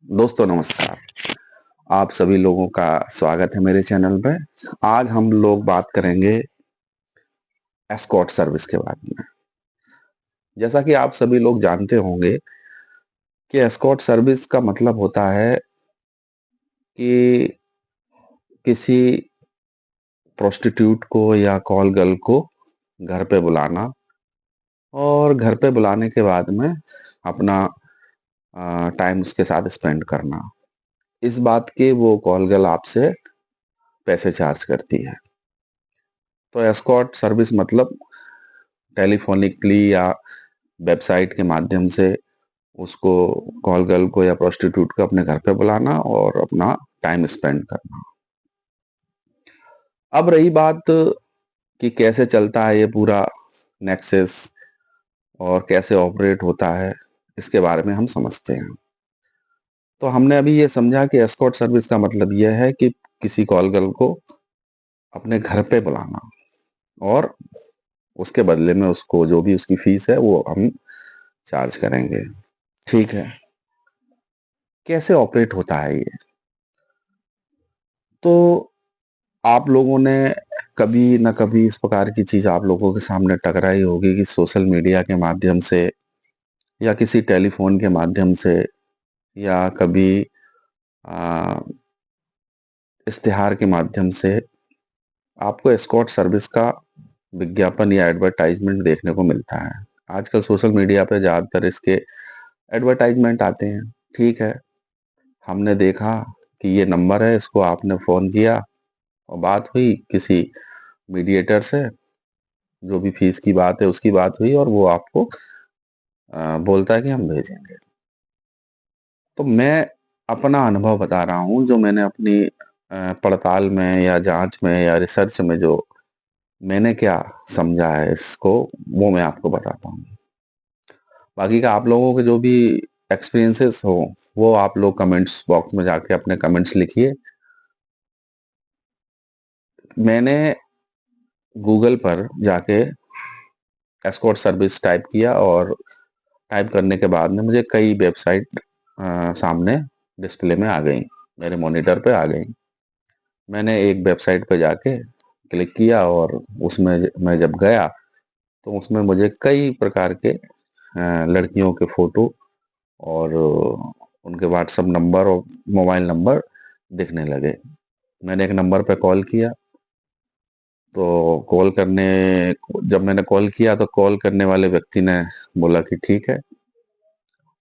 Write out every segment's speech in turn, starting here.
दोस्तों नमस्कार। आप सभी लोगों का स्वागत है मेरे चैनल पे। आज हम लोग बात करेंगे एस्कॉर्ट सर्विस के बारे में। जैसा कि आप सभी लोग जानते होंगे कि एस्कॉर्ट सर्विस का मतलब होता है कि किसी प्रोस्टिट्यूट को या कॉल गर्ल को घर पे बुलाना और घर पे बुलाने के बाद में अपना टाइम उसके साथ स्पेंड करना। इस बात के वो कॉल गर्ल आपसे पैसे चार्ज करती है। तो एस्कॉर्ट सर्विस मतलब टेलीफोनिकली या वेबसाइट के माध्यम से उसको कॉल गर्ल को या प्रोस्टिट्यूट को अपने घर पे बुलाना और अपना टाइम स्पेंड करना। अब रही बात कि कैसे चलता है ये पूरा नेक्सस और कैसे ऑपरेट होता है, इसके बारे में हम समझते हैं। तो हमने अभी ये समझा कि एस्कॉर्ट सर्विस का मतलब यह है कि किसी कॉल गर्ल को अपने घर पे बुलाना और उसके बदले में उसको जो भी उसकी फीस है वो हम चार्ज करेंगे। ठीक है, कैसे ऑपरेट होता है ये? तो आप लोगों ने कभी न कभी इस प्रकार की चीज आप लोगों के सामने टकराई होगी कि सोशल मीडिया के माध्यम से या किसी टेलीफोन के माध्यम से या कभी आ, इश्तिहार के माध्यम से आपको एस्कॉर्ट सर्विस का विज्ञापन या एडवर्टाइजमेंट देखने को मिलता है। आजकल सोशल मीडिया पे ज्यादातर इसके एडवर्टाइजमेंट आते हैं। ठीक है, हमने देखा कि ये नंबर है, इसको आपने फोन किया और बात हुई किसी मीडिएटर से, जो भी फीस की बात है उसकी बात हुई और वो आपको बोलता है कि हम भेजेंगे। तो मैं अपना अनुभव बता रहा हूँ, जो मैंने अपनी पड़ताल में या जांच में या रिसर्च में जो मैंने क्या समझा है इसको, वो मैं आपको बताता हूँ। बाकी का आप लोगों के जो भी एक्सपीरियंसेस हो वो आप लोग कमेंट्स बॉक्स में जाके अपने कमेंट्स लिखिए। मैंने गूगल पर जाके एस्कॉर्ट सर्विस टाइप किया और टाइप करने के बाद में मुझे कई वेबसाइट सामने डिस्प्ले में आ गई, मेरे मॉनिटर पे आ गई। मैंने एक वेबसाइट पे जाके क्लिक किया और उसमें मैं जब गया तो उसमें मुझे कई प्रकार के लड़कियों के फोटो और उनके व्हाट्सएप नंबर और मोबाइल नंबर दिखने लगे। मैंने एक नंबर पे कॉल किया, तो कॉल करने जब मैंने कॉल किया तो कॉल करने वाले व्यक्ति ने बोला कि ठीक है,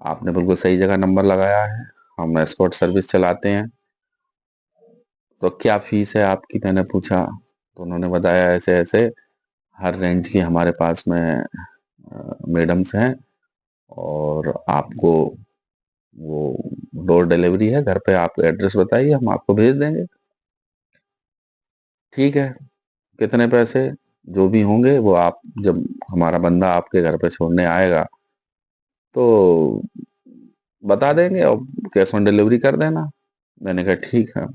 आपने बिल्कुल सही जगह नंबर लगाया है, हम एस्कॉर्ट सर्विस चलाते हैं। तो क्या फीस है आपकी, मैंने पूछा। तो उन्होंने बताया ऐसे ऐसे हर रेंज की हमारे पास में मैडम्स हैं और आपको वो डोर डिलीवरी है, घर पे आप एड्रेस बताइए हम आपको भेज देंगे। ठीक है, कितने पैसे जो भी होंगे वो आप जब हमारा बंदा आपके घर पे छोड़ने आएगा तो बता देंगे और कैश ऑन डिलीवरी कर देना। मैंने कहा ठीक है,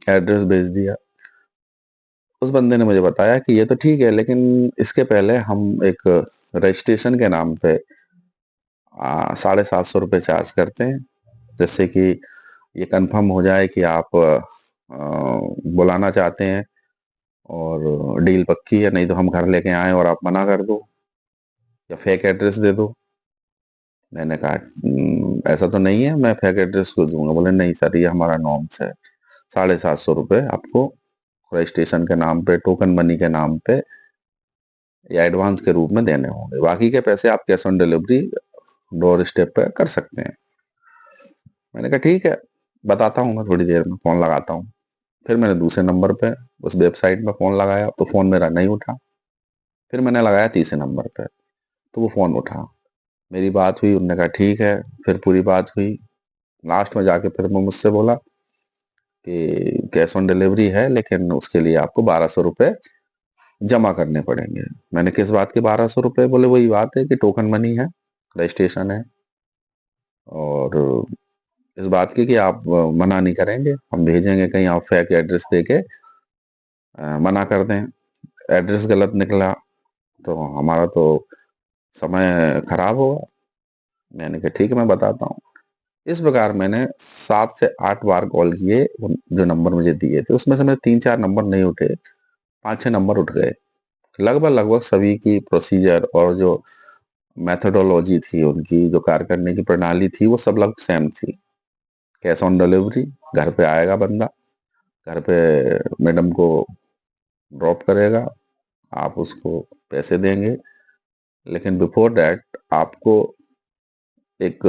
एड्रेस भेज दिया। उस बंदे ने मुझे बताया कि ये तो ठीक है, लेकिन इसके पहले हम एक रजिस्ट्रेशन के नाम पे 750 रुपये चार्ज करते हैं, जिससे कि ये कंफर्म हो जाए कि आप बुलाना चाहते हैं और डील पक्की है, नहीं तो हम घर लेके आए और आप मना कर दो या फेक एड्रेस दे दो। मैंने कहा ऐसा तो नहीं है, मैं फेक एड्रेस को दूंगा?" बोले नहीं सर, ये हमारा नॉर्म्स है, 750 रुपये आपको रजिस्ट्रेशन के नाम पे, टोकन मनी के नाम पे या एडवांस के रूप में देने होंगे, बाकी के पैसे आप cash on delivery door step पे कर सकते हैं। मैंने कहा ठीक है, बताता हूँ, मैं थोड़ी देर में फोन लगाता हूँ। फिर मैंने दूसरे नंबर पे उस वेबसाइट में फोन लगाया तो फोन मेरा नहीं उठा। फिर मैंने लगाया तीसरे नंबर पे तो वो फोन उठा। मेरी बात हुई, उन्होंने कहा ठीक है, फिर पूरी बात हुई। लास्ट में जाके फिर वो मुझसे बोला कि कैश ऑन डिलीवरी है, लेकिन उसके लिए आपको 1200 रुपये जमा करने पड़ेंगे। मैंने किस बात के 1200 रुपये? बोले वही बात है कि टोकन मनी है, रजिस्ट्रेशन है और इस बात की कि आप मना नहीं करेंगे, हम भेजेंगे कहीं आप फेक एड्रेस दे के मना कर दें, एड्रेस गलत निकला तो हमारा तो समय खराब होगा। मैंने कहा ठीक है, मैं बताता हूँ। इस प्रकार मैंने 7 से 8 बार कॉल किए, जो नंबर मुझे दिए थे उसमें से मेरे 3-4 नंबर नहीं उठे, 5-6 नंबर उठ गए। लगभग सभी की प्रोसीजर और जो मेथोडोलॉजी थी, उनकी जो कार्य करने की प्रणाली थी, वो सब लगभग सेम थी। कैश ऑन डिलीवरी, घर पे आएगा बंदा, घर पे मैडम को ड्रॉप करेगा, आप उसको पैसे देंगे, लेकिन बिफोर दैट आपको एक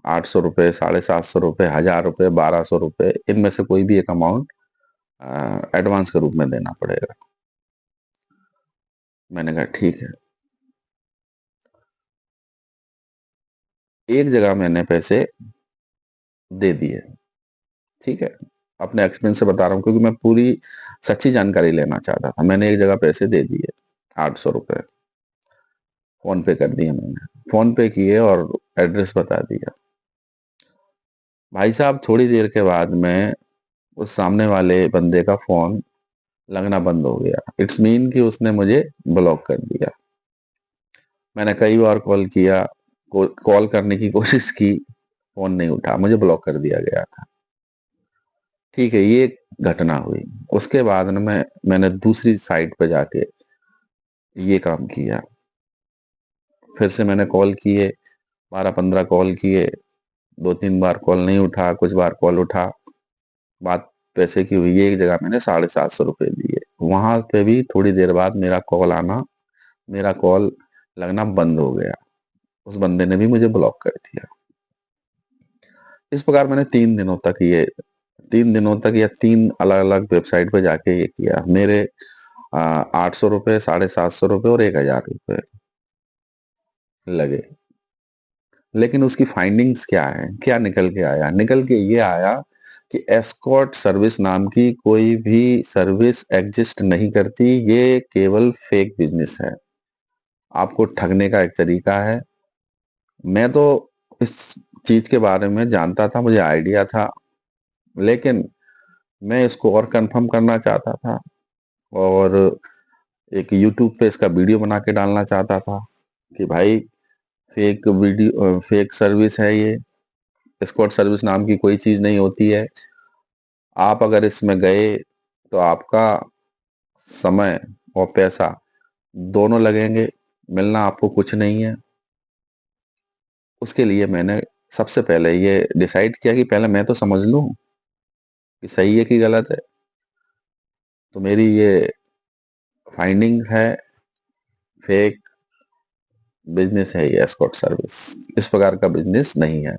800 रुपये, 750 रुपये, 1000 रुपये, 1200 रुपये, इनमें से कोई भी एक अमाउंट एडवांस के रूप में देना पड़ेगा। मैंने कहा ठीक है। एक जगह मैंने पैसे दे दिए, ठीक है, अपने एक्सपीरियंस से बता रहा हूँ क्योंकि मैं पूरी सच्ची जानकारी लेना चाहता था। मैंने एक जगह पैसे दे दिए, 800 रुपये, फोन पे कर दिए मैंने, फोन पे किए और एड्रेस बता दिया। भाई साहब थोड़ी देर के बाद में उस सामने वाले बंदे का फोन लगना बंद हो गया। इट्स मीन कि उसने मुझे ब्लॉक कर दिया। मैंने कई बार कॉल किया, कॉल करने की कोशिश की, फोन नहीं उठा, मुझे ब्लॉक कर दिया गया था। ठीक है, ये घटना हुई। उसके बाद में मैंने दूसरी साइट पे जाके ये काम किया। फिर से मैंने कॉल किए, 12-15 कॉल किए, 2-3 बार कॉल नहीं उठा, कुछ बार कॉल उठा। बात पैसे की हुई, एक जगह मैंने 750 रुपये दिए। वहां पे भी थोड़ी देर बाद मेरा कॉल लगना बंद हो गया। उस बंदे ने भी मुझे ब्लॉक कर दिया। इस प्रकार मैंने 3 दिनों तक या 3 अलग अलग वेबसाइट पे जाके ये किया। मेरे 800 रुपये, 750 रुपये और 1000 रुपये लगे। लेकिन उसकी फाइंडिंग्स क्या है, क्या निकल के आया? निकल के ये आया कि एस्कॉर्ट सर्विस नाम की कोई भी सर्विस एग्जिस्ट नहीं करती। ये केवल फेक बिजनेस है, आपको ठगने का एक तरीका है। मैं तो इस चीज के बारे में जानता था, मुझे आइडिया था, लेकिन मैं इसको और कंफर्म करना चाहता था और एक यूट्यूब पे इसका वीडियो बना के डालना चाहता था कि भाई फेक सर्विस है ये, एस्कॉर्ट सर्विस नाम की कोई चीज नहीं होती है। आप अगर इसमें गए तो आपका समय और पैसा दोनों लगेंगे, मिलना आपको कुछ नहीं है। उसके लिए मैंने सबसे पहले ये डिसाइड किया कि पहले मैं तो समझ लूं कि सही है कि गलत है। तो मेरी ये फाइंडिंग है, फेक बिजनेस है ये एस्कॉर्ट सर्विस। इस प्रकार का बिजनेस नहीं है।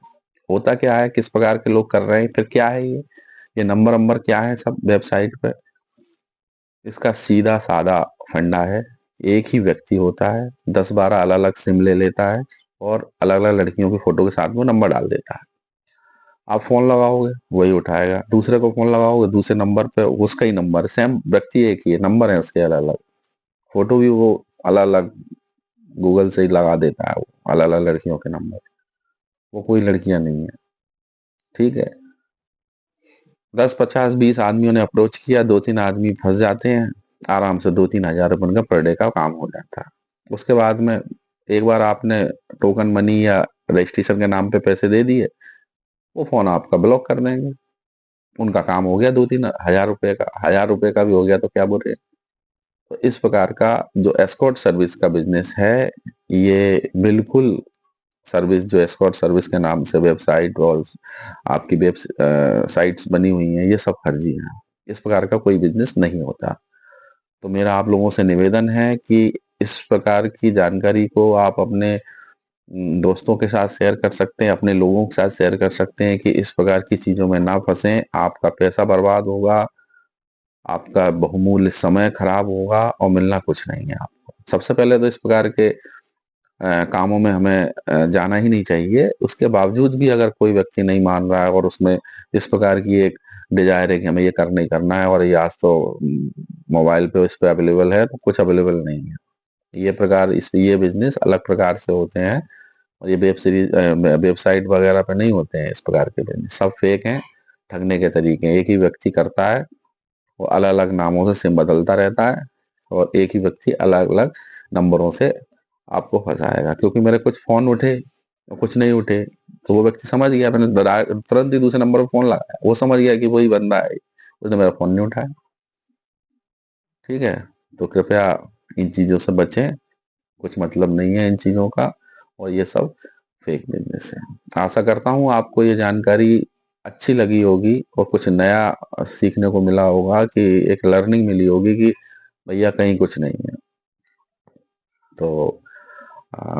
होता क्या है, किस प्रकार के लोग कर रहे हैं, फिर क्या है ये नंबर क्या है सब वेबसाइट पे? इसका सीधा साधा फंडा है। एक ही व्यक्ति होता है, 10-12 अलग अलग सिम ले लेता है और अलग अलग लड़कियों की फोटो के साथ वो नंबर डाल देता है। आप फोन लगाओगे वही उठाएगा, दूसरे को फोन लगाओगे दूसरे नंबर पे उसका ही नंबर, सेम व्यक्ति एक ही है, नंबर है उसके अलग अलग, फोटो भी वो अलग अलग गूगल से ही लगा देता है, वो अलग अलग लड़कियों के नंबर, वो कोई लड़कियां नहीं है। ठीक है, 10-50-20 आदमियों ने अप्रोच किया, 2-3 आदमी फंस जाते हैं, आराम से 2-3 हजार रुपये उनका पर डे का काम हो जाता है। उसके बाद में एक बार आपने टोकन मनी या रजिस्ट्रेशन के नाम पे पैसे दे दिए, वो फोन आपका ब्लॉक कर देंगे। उनका काम हो गया 2-3 हजार रुपये का, 1000 रुपये का भी हो गया तो क्या बोल रहे। तो इस प्रकार का जो एस्कॉर्ट सर्विस का बिजनेस है, ये बिल्कुल सर्विस जो एस्कॉर्ट सर्विस के नाम से वेबसाइट और आपकी वेब साइट्स बनी हुई हैं, ये सब फर्जी हैं। इस प्रकार का कोई बिजनेस नहीं होता। तो मेरा आप लोगों से निवेदन है कि इस प्रकार की जानकारी को आप अपने दोस्तों के साथ शेयर कर सकते हैं, अपने लोगों के साथ शेयर कर सकते हैं कि इस प्रकार की चीजों में ना फंसें। आपका पैसा बर्बाद होगा, आपका बहुमूल्य समय खराब होगा और मिलना कुछ नहीं है आपको। सबसे पहले तो इस प्रकार के कामों में हमें जाना ही नहीं चाहिए। उसके बावजूद भी अगर कोई व्यक्ति नहीं मान रहा है और उसमें इस प्रकार की एक डिजायर है कि हमें ये करना ही करना है और ये आज तो मोबाइल पे इस पे अवेलेबल है, तो कुछ अवेलेबल नहीं है। ये बिजनेस अलग प्रकार से होते हैं और ये वेबसाइट वगैरह पे नहीं होते हैं। इस प्रकार के बिजनेस सब फेक हैं, ठगने के तरीके हैं। एक ही व्यक्ति करता है, वो अलग अलग नामों से सिम बदलता रहता है और एक ही व्यक्ति अलग अलग नंबरों से आपको फंसाएगा। क्योंकि मेरे कुछ फोन उठे, कुछ नहीं उठे, तो वो व्यक्ति समझ गया, मैंने तुरंत ही दूसरे नंबर पर फोन लगाया, वो समझ गया कि वही बंदा है, उसने मेरा फोन नहीं उठाया। ठीक है, तो कृपया इन चीजों से बचें, कुछ मतलब नहीं है इन चीजों का, और ये सब फेक बिजनेस है। आशा करता हूँ आपको ये जानकारी अच्छी लगी होगी और कुछ नया सीखने को मिला होगा, कि एक लर्निंग मिली होगी कि भैया कहीं कुछ नहीं है। तो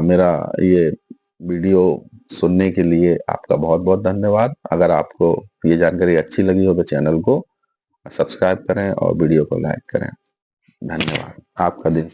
मेरा ये वीडियो सुनने के लिए आपका बहुत बहुत धन्यवाद। अगर आपको ये जानकारी अच्छी लगी हो तो चैनल को सब्सक्राइब करें और वीडियो को लाइक करें। धन्यवाद। आपका दिन